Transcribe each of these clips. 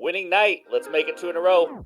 Winning night. Let's make it two in a row.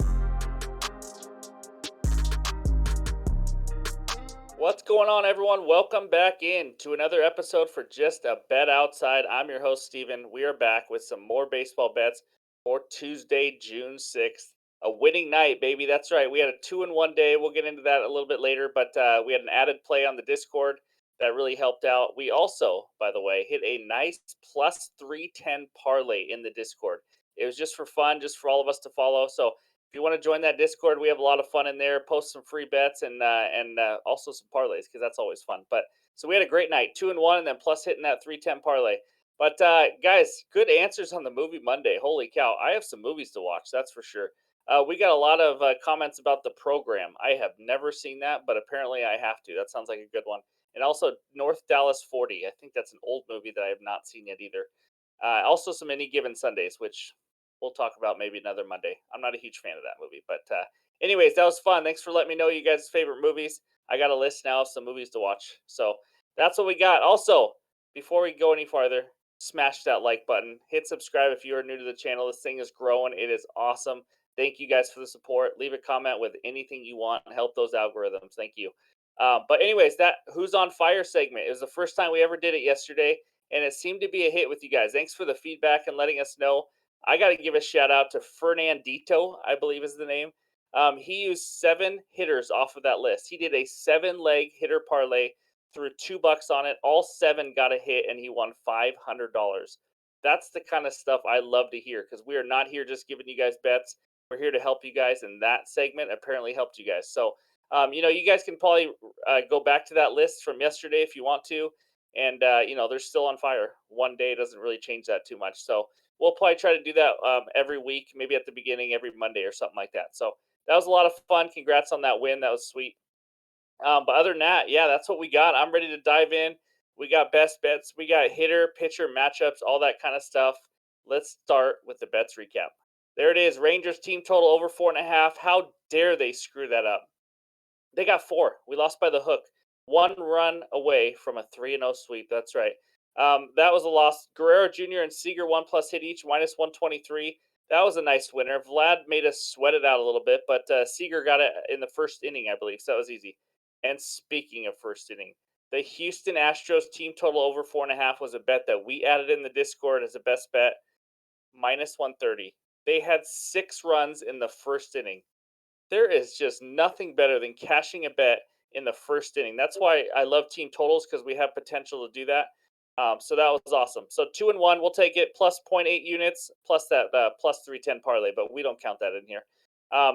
What's going on, everyone? Welcome back in to another episode for Just a Bet Outside. I'm your host, Steven. We are back with some more baseball bets for Tuesday, June 6th. A winning night, baby. That's right. We had a 2-1 day. We'll get into that a little bit later, but we had an added play on the Discord that really helped out. We also, by the way, hit a nice plus 310 parlay in the Discord. It was just for fun, just for all of us to follow. So if you want to join that Discord, we have a lot of fun in there. Post some free bets and also some parlays because that's always fun. But so we had a great night, 2-1, and then plus hitting that 310 parlay. But guys, good answers on the movie Monday. Holy cow! I have some movies to watch. That's for sure. We got a lot of comments about the program. I have never seen that, but apparently I have to. That sounds like a good one. And also North Dallas 40. I think that's an old movie that I have not seen yet either. Also some Any Given Sundays, which we'll talk about maybe another Monday. I'm not a huge fan of that movie, but anyways, that was fun. Thanks for letting me know you guys' favorite movies. I got a list now of some movies to watch. So that's what we got. Also, before we go any farther, smash that like button. Hit subscribe if you are new to the channel. This thing is growing. It is awesome. Thank you guys for the support. Leave a comment with anything you want. Help those algorithms. Thank you. But anyways, that Who's on Fire segment. It was the first time we ever did it yesterday, and it seemed to be a hit with you guys. Thanks for the feedback and letting us know. I got to give a shout out to Fernandito, I believe is the name. He used 7 hitters off of that list. He did a 7-leg hitter parlay, threw $2 on it. All 7 got a hit, and he won $500. That's the kind of stuff I love to hear because we are not here just giving you guys bets. We're here to help you guys, and that segment apparently helped you guys. So, you guys can probably go back to that list from yesterday if you want to. And, they're still on fire. One day doesn't really change that too much. So, we'll probably try to do that every week, maybe at the beginning, every Monday or something like that. So that was a lot of fun. Congrats on that win. That was sweet. But other than that, yeah, that's what we got. I'm ready to dive in. We got best bets. We got hitter, pitcher matchups, all that kind of stuff. Let's start with the bets recap. There it is. Rangers team total over 4.5. How dare they screw that up? They got 4. We lost by the hook. 1 run away from a 3-0 sweep. That's right. That was a loss. Guerrero Jr. and Seager 1+ hit each, minus 123. That was a nice winner. Vlad made us sweat it out a little bit, but Seager got it in the first inning, I believe. So that was easy. And speaking of first inning, the Houston Astros team total over 4.5 was a bet that we added in the Discord as a best bet, minus 130. They had 6 runs in the first inning. There is just nothing better than cashing a bet in the first inning. That's why I love team totals because we have potential to do that. So that was awesome. So 2-1, we'll take it plus zero point 0.8 units plus that plus 310 parlay, but we don't count that in here.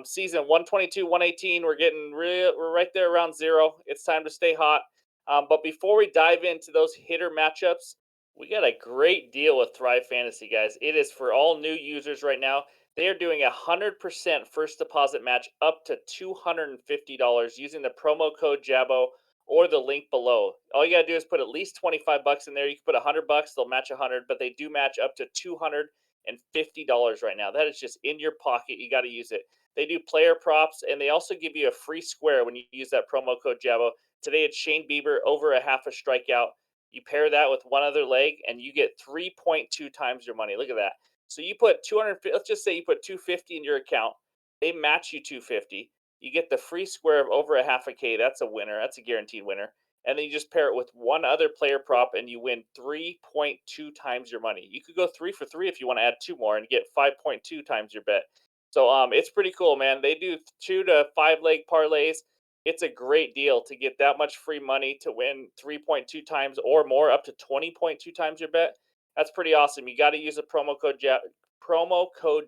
Season 122, 118, we're right there around 0. It's time to stay hot. But before we dive into those hitter matchups, we got a great deal with Thrive Fantasy, guys. It is for all new users right now. They are doing 100% first deposit match up to $250 using the promo code JABO or the link below. All you got to do is put at least $25 in there. You can put $100, they'll match 100, but they do match up to $250 right now. That is just in your pocket. You got to use it. They do player props, and they also give you a free square when you use that promo code JABO. Today it's Shane Bieber over a half a strikeout. You pair that with one other leg, and you get 3.2 times your money. Look at that. So you put 200. Let's just say you put 250 in your account. They match you 250. You get the free square of over a half a K. That's a winner. That's a guaranteed winner. And then you just pair it with one other player prop, and you win 3.2 times your money. You could go 3 for 3 if you want to add 2 more and get 5.2 times your bet. So it's pretty cool, man. They do 2 to 5 leg parlays. It's a great deal to get that much free money to win 3.2 times or more, up to 20.2 times your bet. That's pretty awesome. You got to use a promo code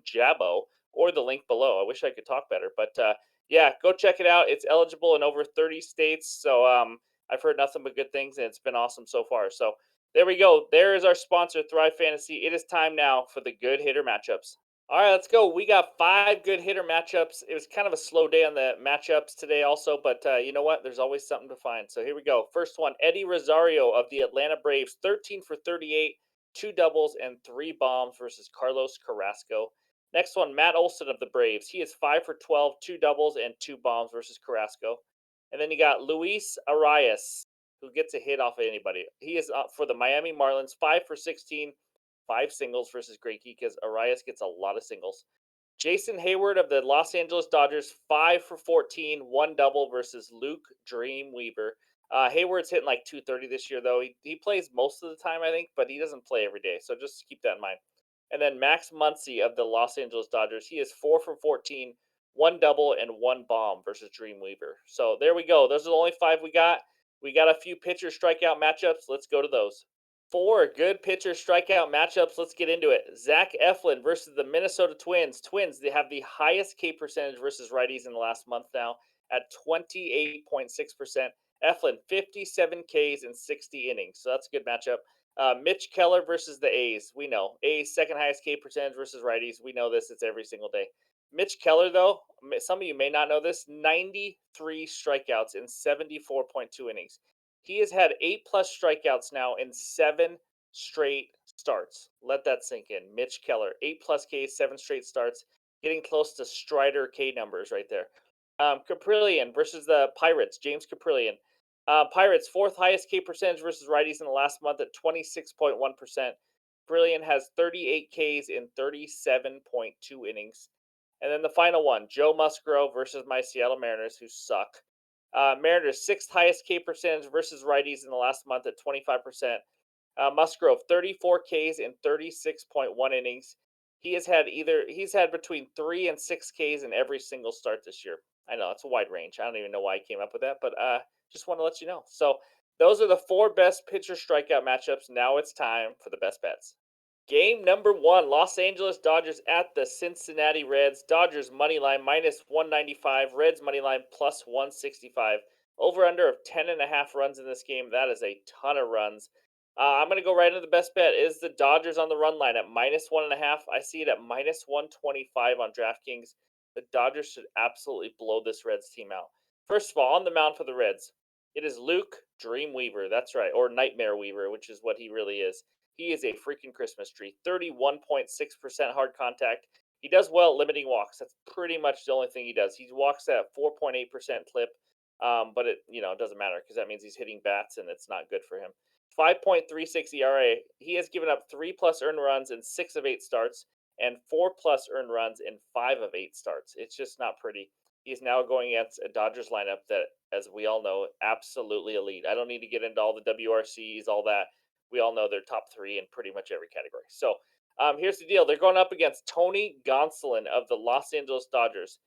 JABO or the link below. I wish I could talk better, but yeah, go check it out. It's eligible in over 30 states. So I've heard nothing but good things, and it's been awesome so far. So there we go. There is our sponsor, Thrive Fantasy. It is time now for the good hitter matchups. All right, let's go. We got 5 good hitter matchups. It was kind of a slow day on the matchups today also, but you know what? There's always something to find. So here we go. First one, Eddie Rosario of the Atlanta Braves, 13 for 38, 2 doubles and 3 bombs versus Carlos Carrasco. Next one, Matt Olson of the Braves. He is 5 for 12, 2 doubles and 2 bombs versus Carrasco. And then you got Luis Arias, who gets a hit off of anybody. He is for the Miami Marlins, 5 for 16, 5 singles versus Greinke because Arias gets a lot of singles. Jason Hayward of the Los Angeles Dodgers, 5 for 14, one double versus Luke Dreamweaver. Hayward's hitting like 230 this year, though. He plays most of the time, I think, but he doesn't play every day. So just keep that in mind. And then Max Muncy of the Los Angeles Dodgers, he is 4 for 14, one double and one bomb versus Dreamweaver. So there we go. Those are the only five we got. We got a few pitcher strikeout matchups. Let's go to those. Four good pitcher strikeout matchups. Let's get into it. Zach Eflin versus the Minnesota Twins. Twins, they have the highest K percentage versus righties in the last month now at 28.6%. Eflin, 57 Ks in 60 innings. So that's a good matchup. Mitch Keller versus the A's. We know. A's second highest K percentage versus righties. We know this. It's every single day. Mitch Keller, though, some of you may not know this, 93 strikeouts in 74.2 innings. He has had 8+ strikeouts now in 7 straight starts. Let that sink in. Mitch Keller, 8+ Ks, 7 straight starts, getting close to Strider K numbers right there. Caprillion versus the Pirates, James Caprillion. Pirates, fourth highest K percentage versus righties in the last month at 26.1%. Brilliant has 38 Ks in 37.2 innings. And then the final one, Joe Musgrove versus my Seattle Mariners, who suck. Mariners, sixth highest K percentage versus righties in the last month at 25%. Musgrove, 34 Ks in 36.1 innings. He's had between 3 and 6 Ks in every single start this year. I know it's a wide range. I don't even know why I came up with that, but just want to let you know. So those are the four best pitcher strikeout matchups. Now it's time for the best bets. Game number one, Los Angeles Dodgers at the Cincinnati Reds. Dodgers money line minus 195, Reds money line plus 165. Over under of 10.5 runs in this game. That is a ton of runs. I'm going to go right into the best bet. Is the Dodgers on the run line at minus 1.5? I see it at minus 125 on DraftKings. The Dodgers should absolutely blow this Reds team out. First of all, on the mound for the Reds, it is Luke Dreamweaver. That's right, or Nightmare Weaver, which is what he really is. He is a freaking Christmas tree. 31.6% hard contact. He does well at limiting walks. That's pretty much the only thing he does. He walks at 4.8% clip, but it doesn't matter because that means he's hitting bats and it's not good for him. 5.36 ERA. He has given up 3+ earned runs in 6 of 8 starts and 4+ earned runs in 5 of 8 starts. It's just not pretty. He's now going against a Dodgers lineup that, as we all know, absolutely elite. I don't need to get into all the WRCs, all that. We all know they're top 3 in pretty much every category. So here's the deal. They're going up against Tony Gonsolin of the Los Angeles Dodgers.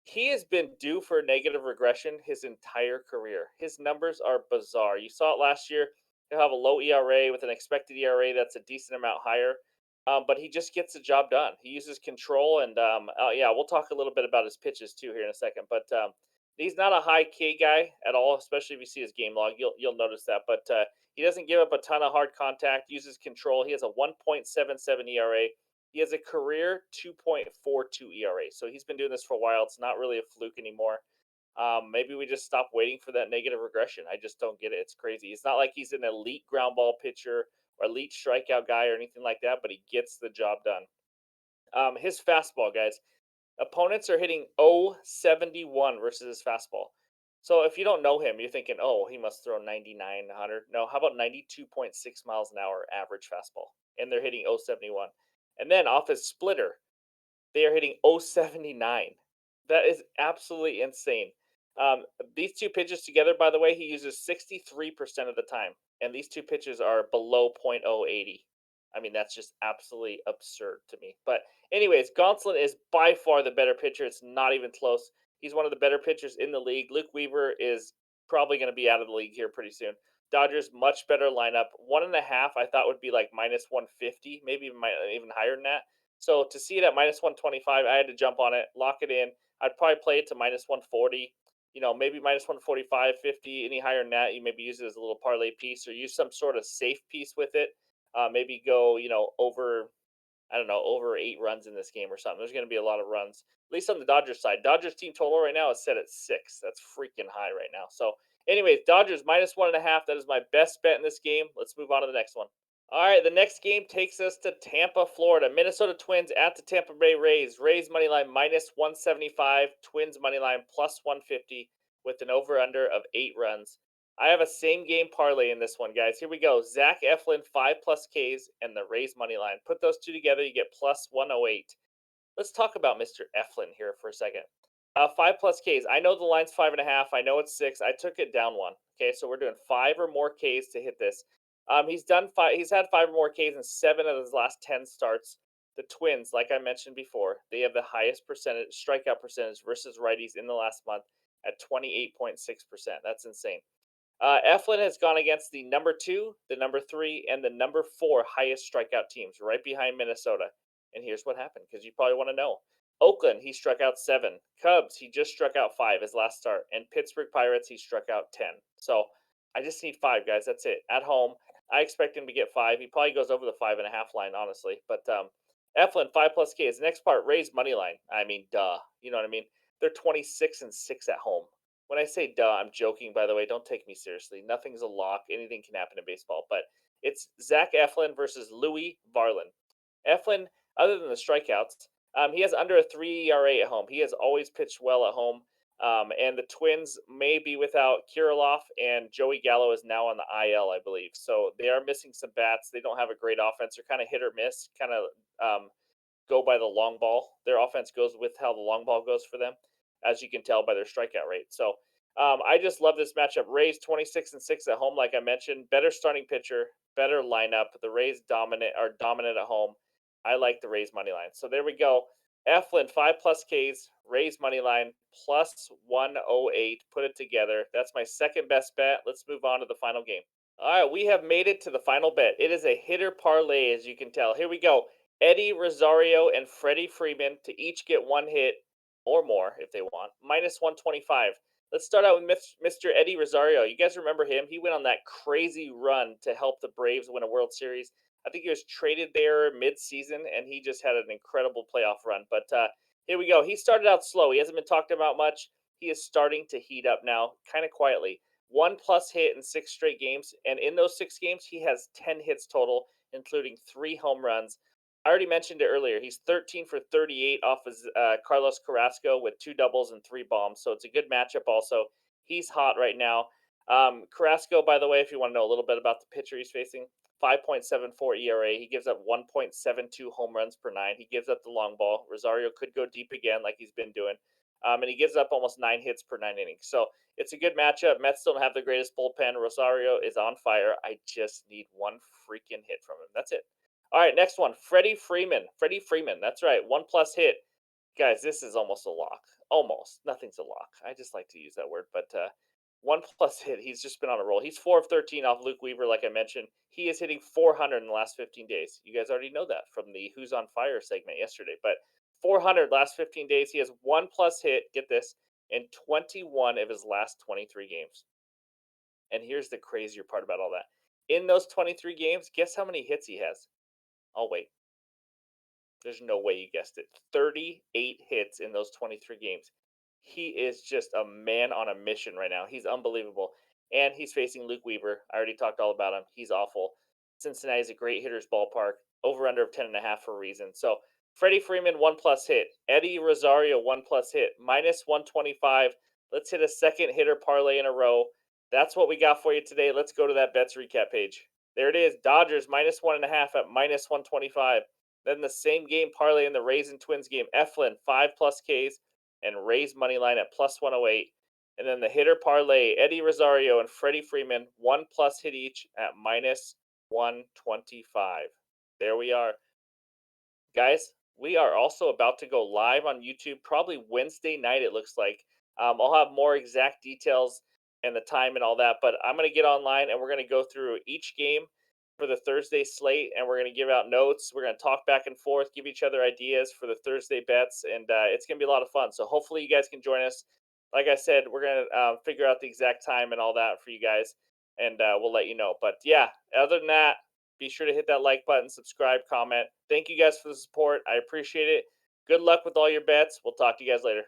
He has been due for negative regression his entire career. His numbers are bizarre. You saw it last year. He'll have a low ERA with an expected ERA that's a decent amount higher. But he just gets the job done. He uses control, and yeah, we'll talk a little bit about his pitches too here in a second. But he's not a high K guy at all, especially if you see his game log. You'll notice that. But he doesn't give up a ton of hard contact. Uses control. He has a 1.77 ERA. He has a career 2.42 ERA. So he's been doing this for a while. It's not really a fluke anymore. Maybe we just stop waiting for that negative regression. I just don't get it. It's crazy. It's not like he's an elite ground ball pitcher or elite strikeout guy or anything like that, but he gets the job done. His fastball, guys. Opponents are hitting 071 versus his fastball. So if you don't know him, you're thinking, oh, he must throw 99, 100. No, how about 92.6 miles an hour average fastball? And they're hitting 071. And then off his splitter, they are hitting 079. That is absolutely insane. These two pitches together, by the way, he uses 63% of the time. And these two pitches are below .080. I mean, that's just absolutely absurd to me. But anyways, Gonsolin is by far the better pitcher. It's not even close. He's one of the better pitchers in the league. Luke Weaver is probably going to be out of the league here pretty soon. Dodgers, much better lineup. 1.5, I thought would be like minus 150, maybe even higher than that. So to see it at minus 125, I had to jump on it, lock it in. I'd probably play it to minus 140, maybe minus 145, 50, any higher than that. You maybe use it as a little parlay piece or use some sort of safe piece with it. Maybe go, over, I don't know, over 8 runs in this game or something. There's going to be a lot of runs, at least on the Dodgers side. Dodgers team total right now is set at 6. That's freaking high right now. So, anyways, Dodgers minus 1.5. That is my best bet in this game. Let's move on to the next one. All right, the next game takes us to Tampa, Florida. Minnesota Twins at the Tampa Bay Rays. Rays money line minus 175. Twins money line plus 150 with an over-under of 8 runs. I have a same game parlay in this one, guys. Here we go. Zach Eflin, 5+ Ks, and the Rays money line. Put those two together, you get plus 108. Let's talk about Mr. Eflin here for a second. 5 plus Ks. I know the line's 5.5. I know it's 6. I took it down one. Okay, so we're doing 5 or more Ks to hit this. He's done five. He's had 5 or more Ks in 7 of his last 10 starts. The Twins, like I mentioned before, they have the highest percentage strikeout percentage versus righties in the last month at 28.6%. That's insane. Eflin has gone against the number 2, the number 3, and the number 4 highest strikeout teams, right behind Minnesota. And here's what happened, because you probably want to know. Oakland, he struck out 7. Cubs, he just struck out 5 his last start. And Pittsburgh Pirates, he struck out 10. So I just need 5, guys. That's it. At home, I expect him to get 5. He probably goes over the 5.5 line, honestly. But Eflin, 5 plus Ks. Next part, Rays money line. I mean, duh. You know what I mean? They're 26-6 at home. When I say duh, I'm joking, by the way. Don't take me seriously. Nothing's a lock. Anything can happen in baseball. But it's Zach Eflin versus Louis Varlin. Eflin, other than the strikeouts, he has under a 3 ERA at home. He has always pitched well at home. And the Twins may be without Kirilloff, and Joey Gallo is now on the IL, I believe. So they are missing some bats. They don't have a great offense. They're kind of hit or miss, kind of go by the long ball. Their offense goes with how the long ball goes for them, as you can tell by their strikeout rate. So I just love this matchup. Rays 26-6 at home, like I mentioned. Better starting pitcher, better lineup. The Rays are dominant at home. I like the Rays money line. So there we go. Eflin 5 plus Ks, Rays money line plus 108. Put it together. That's my second best bet. Let's move on to the final game. All right, we have made it to the final bet. It is a hitter parlay, as you can tell. Here we go. Eddie Rosario and Freddie Freeman to each get 1 hit or more if they want. Minus 125. Let's start out with Mr. Eddie Rosario. You guys remember him? He went on that crazy run to help the Braves win a World Series. I think he was traded there mid-season, and he just had an incredible playoff run. But here we go. He started out slow. He hasn't been talked about much. He is starting to heat up now, kind of quietly. 1+ hit in 6 straight games, and in those 6 games, he has 10 hits total, including 3 home runs. I already mentioned it earlier. He's 13 for 38 off of Carlos Carrasco with 2 doubles and 3 bombs, so it's a good matchup also. He's hot right now. Carrasco, by the way, if you want to know a little bit about the pitcher he's facing, 5.74 ERA. He gives up 1.72 home runs per 9. He gives up the long ball. Rosario could go deep again like he's been doing. And he gives up almost 9 hits per 9 innings. So it's a good matchup. Mets don't have the greatest bullpen. Rosario is on fire. I just need 1 freaking hit from him. That's it. All right, next one. Freddie Freeman. Freddie Freeman. That's right. 1+ hit. Guys, this is almost a lock. Almost. Nothing's a lock. I just like to use that word. But 1+ hit. He's just been on a roll. He's 4 of 13 off Luke Weaver, like I mentioned. He is hitting 400 in the last 15 days. You guys already know that from the Who's on Fire segment yesterday. But 400 last 15 days. He has 1+ hit. Get this. In 21 of his last 23 games. And here's the crazier part about all that. In those 23 games, guess how many hits he has? Oh, wait. There's no way you guessed it. 38 hits in those 23 games. He is just a man on a mission right now. He's unbelievable. And he's facing Luke Weaver. I already talked all about him. He's awful. Cincinnati's a great hitter's ballpark. Over under of 10.5 for a reason. So Freddie Freeman, 1+ hit. Eddie Rosario, 1+ hit. Minus 125. Let's hit a second hitter parlay in a row. That's what we got for you today. Let's go to that bets recap page. There it is. Dodgers minus 1.5 at minus 125. Then the same game parlay in the Rays and Twins game. Eflin, 5+ Ks and Rays money line at plus 108. And then the hitter parlay, Eddie Rosario and Freddie Freeman, 1+ hit each at minus 125. There we are. Guys, we are also about to go live on YouTube, probably Wednesday night, it looks like. I'll have more exact details and the time and all that, but I'm going to get online and we're going to go through each game for the Thursday slate, and we're going to give out notes. We're going to talk back and forth, give each other ideas for the Thursday bets, and it's going to be a lot of fun. So hopefully you guys can join us. Like I said, we're going to figure out the exact time and all that for you guys, and we'll let you know. But yeah, other than that, be sure to hit that like button, subscribe, comment. Thank you guys for the support. I appreciate it. Good luck with all your bets. We'll talk to you guys later.